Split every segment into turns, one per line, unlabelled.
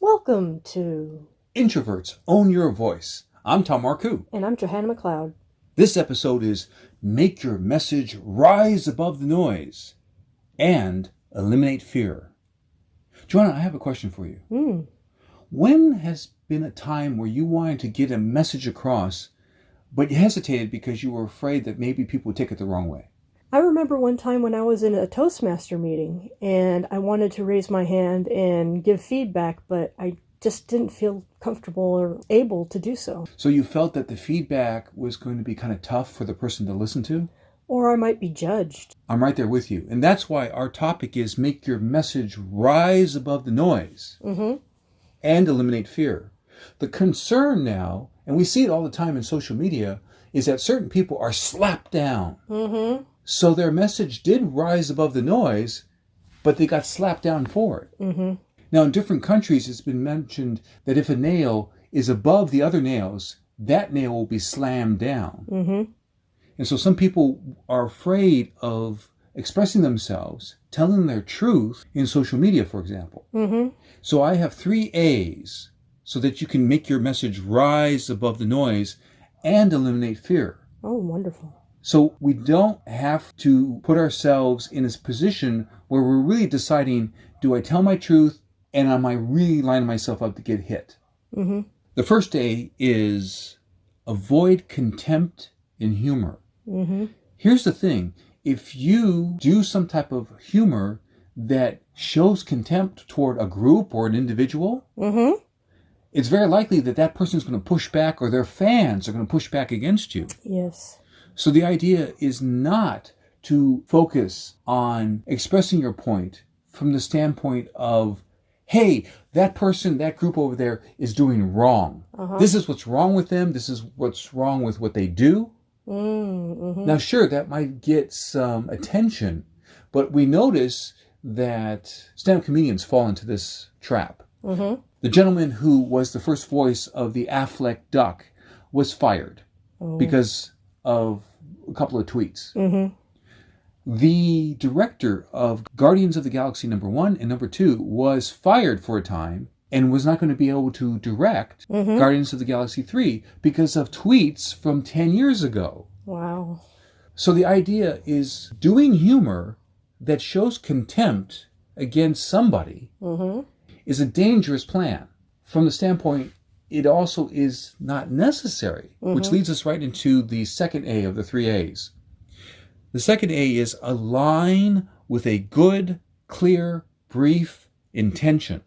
Welcome to
Introverts Own Your Voice. I'm Tom Marcoux.
And I'm Johanna McLeod.
This episode is Make Your Message Rise Above the Noise and Eliminate Fear. Johanna, I have a question for you. When has been a time where you wanted to get a message across, but you hesitated because you were afraid that maybe people would take it the wrong way?
I remember one time when I was in a Toastmaster meeting and I wanted to raise my hand and give feedback, but I just didn't feel comfortable or able to do so.
So you felt that the feedback was going to be kind of tough for the person to listen to?
Or I might be judged.
I'm right there with you. And that's why our topic is make your message rise above the noise and eliminate fear. The concern now, and we see it all the time in social media, is that certain people are slapped down. So their message did rise above the noise, but they got slapped down for it. Now, in different countries, it's been mentioned that if a nail is above the other nails, that nail will be slammed down. And so some people are afraid of expressing themselves, telling their truth in social media, for example. So I have 3 A's so that you can make your message rise above the noise and eliminate fear.
Oh, wonderful.
So we don't have to put ourselves in this position where we're really deciding, do I tell my truth and am I really lining myself up to get hit? The first A is avoid contempt and humor. Here's the thing. If you do some type of humor that shows contempt toward a group or an individual, it's very likely that that person's going to push back or their fans are going to push back against you.
Yes.
So the idea is not to focus on expressing your point from the standpoint of, hey, that person, that group over there is doing wrong. This is what's wrong with them. This is what's wrong with what they do. Now, sure, that might get some attention, but we notice that stand-up comedians fall into this trap. The gentleman who was the first voice of the Affleck duck was fired because of a couple of tweets. The director of Guardians of the Galaxy #1 and #2 was fired for a time and was not going to be able to direct Guardians of the Galaxy 3 because of tweets from 10 years ago.
Wow.
So the idea is doing humor that shows contempt against somebody is a dangerous plan. From the standpoint, it also is not necessary, which leads us right into the second A of the 3 A's. The second A is align with a good, clear, brief intention.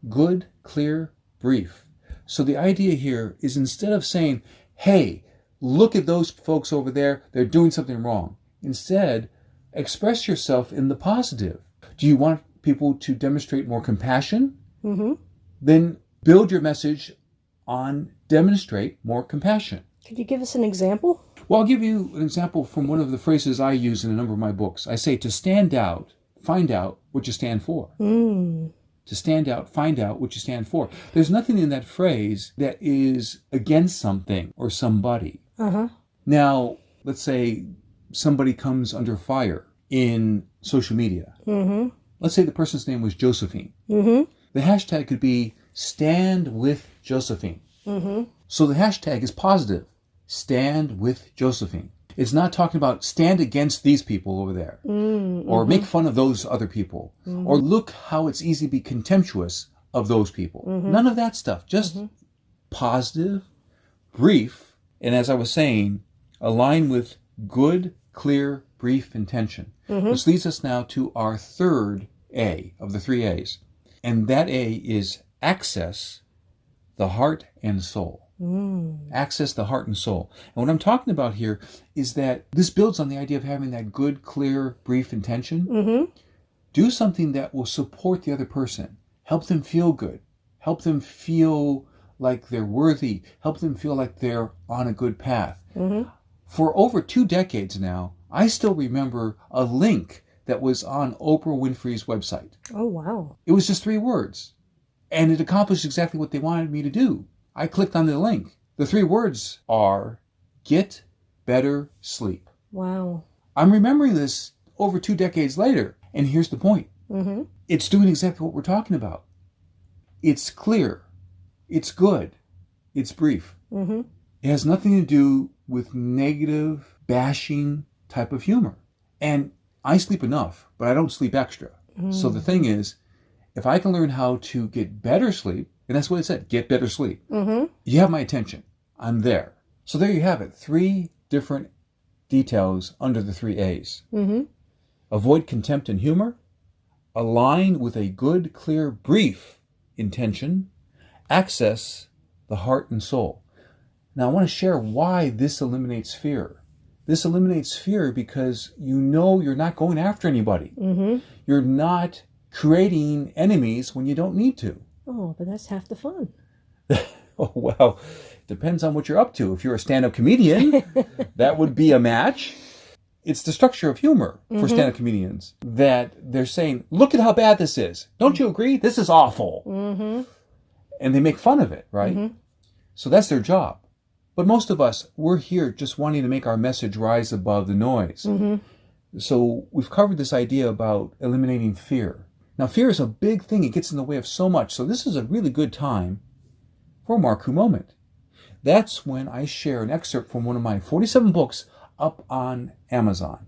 Good, clear, brief. So the idea here is instead of saying, hey, look at those folks over there, they're doing something wrong. Instead, express yourself in the positive. Do you want people to demonstrate more compassion? Then build your message on demonstrate more compassion.
Could you give us an example?
Well, I'll give you an example from one of the phrases I use in a number of my books. I say to stand out, find out what you stand for. To stand out, find out what you stand for. There's nothing in that phrase that is against something or somebody. Now, let's say somebody comes under fire in social media. Let's say the person's name was Josephine. The hashtag could be stand with Josephine. So the hashtag is positive. Stand with Josephine. It's not talking about stand against these people over there. Or make fun of those other people. Or look how it's easy to be contemptuous of those people. None of that stuff. Just positive, brief, and as I was saying, align with good, clear, brief intention. Which leads us now to our third A of the 3 A's. And that A is access the heart and soul. Access the heart and soul. And what I'm talking about here is that this builds on the idea of having that good, clear, brief intention. Do something that will support the other person. Help them feel good. Help them feel like they're worthy. Help them feel like they're on a good path. For over 2 decades now, I still remember a link that was on Oprah Winfrey's website.
Oh, wow.
It was just 3 words. And it accomplished exactly what they wanted me to do. I clicked on the link. The 3 words are get better sleep.
Wow.
I'm remembering this over 2 decades later. And here's the point. It's doing exactly what we're talking about. It's clear. It's good. It's brief.
Mm-hmm.
It has nothing to do with negative, bashing type of humor. And I sleep enough, but I don't sleep extra. So the thing is, if I can learn how to get better sleep, and that's what it said, get better sleep, you have my attention. I'm there. So there you have it. 3 different details under the 3 A's. Avoid contempt and humor. Align with a good, clear, brief intention. Access the heart and soul. Now I want to share why this eliminates fear. This eliminates fear because you know you're not going after anybody. You're not creating enemies when you don't need to.
Oh, but that's half the fun.
Oh, well, depends on what you're up to. If you're a stand-up comedian, that would be a match. It's the structure of humor for stand-up comedians that they're saying, look at how bad this is. Don't you agree? This is awful. And they make fun of it, right? So that's their job. But most of us, we're here just wanting to make our message rise above the noise. So we've covered this idea about eliminating fear. Now, fear is a big thing. It gets in the way of so much. So this is a really good time for a Marcoux moment. That's when I share an excerpt from one of my 47 books up on Amazon.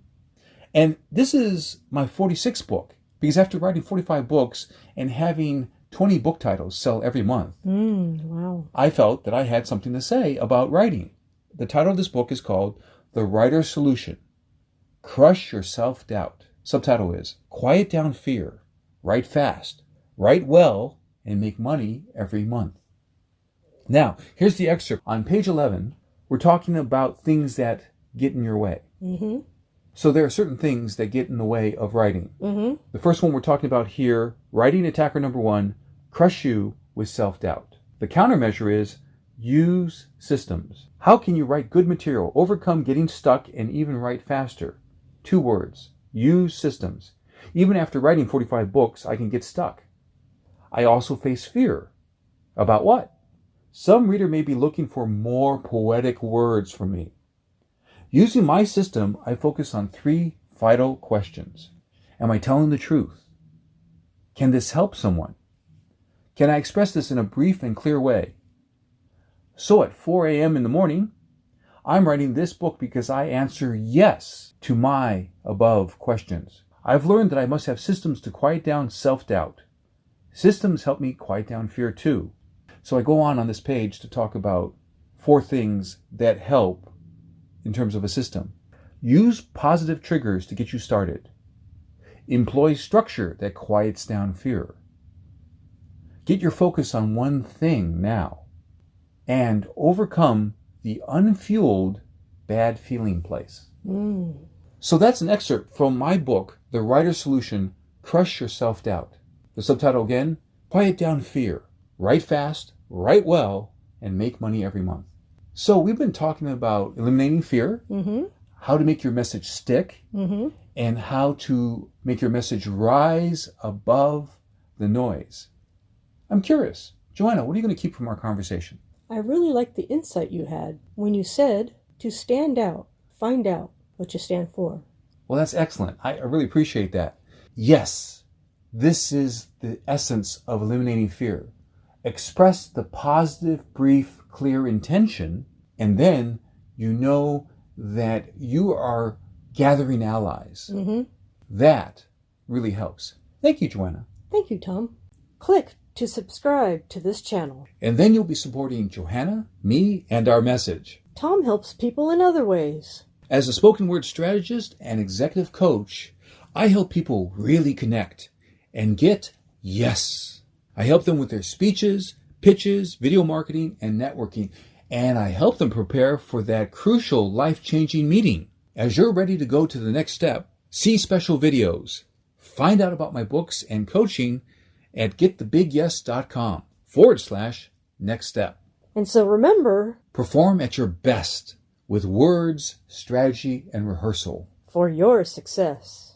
And this is my 46th book, because after writing 45 books and having 20 book titles sell every month,
Wow.
I felt that I had something to say about writing. The title of this book is called The Writer's Solution. Crush Your Self-Doubt. Subtitle is Quiet Down Fear, Write Fast, Write Well, and Make Money Every Month. Now, here's the excerpt. On page 11, we're talking about things that get in your way. So there are certain things that get in the way of writing. The first one we're talking about here, writing attacker number 1, crush you with self-doubt. The countermeasure is use systems. How can you write good material, overcome getting stuck, and even write faster? 2 words, use systems. Even after writing 45 books, I can get stuck. I also face fear. About what? Some reader may be looking for more poetic words from me. Using my system, I focus on 3 vital questions. Am I telling the truth? Can this help someone? Can I express this in a brief and clear way? So at 4 a.m. in the morning, I'm writing this book because I answer yes to my above questions. I've learned that I must have systems to quiet down self-doubt. Systems help me quiet down fear too. So I go on this page to talk about 4 things that help in terms of a system. Use positive triggers to get you started. Employ structure that quiets down fear. Get your focus on one thing now. And overcome the unfueled bad feeling place. So that's an excerpt from my book, The Writer's Solution, Crush Your Self-Doubt. The subtitle again, Quiet Down Fear, Write Fast, Write Well, and Make Money Every Month. So we've been talking about eliminating fear, how to make your message stick, and how to make your message rise above the noise. I'm curious, Johanna, what are you going to keep from our conversation?
I really liked the insight you had when you said to stand out, find out what you stand for.
Well, that's excellent. I really appreciate that. Yes, this is the essence of eliminating fear. Express the positive, brief, clear intention, and then you know that you are gathering allies. That really helps. Thank you, Johanna.
Thank you, Tom. Click to subscribe to this channel.
And then you'll be supporting Johanna, me, and our message.
Tom helps people in other ways.
As a spoken word strategist and executive coach, I help people really connect and get yes. I help them with their speeches, pitches, video marketing, and networking. And I help them prepare for that crucial life-changing meeting. As you're ready to go to the next step, see special videos, find out about my books and coaching at getthebigyes.com/next step.
And so remember,
perform at your best with words, strategy, and rehearsal
for your success.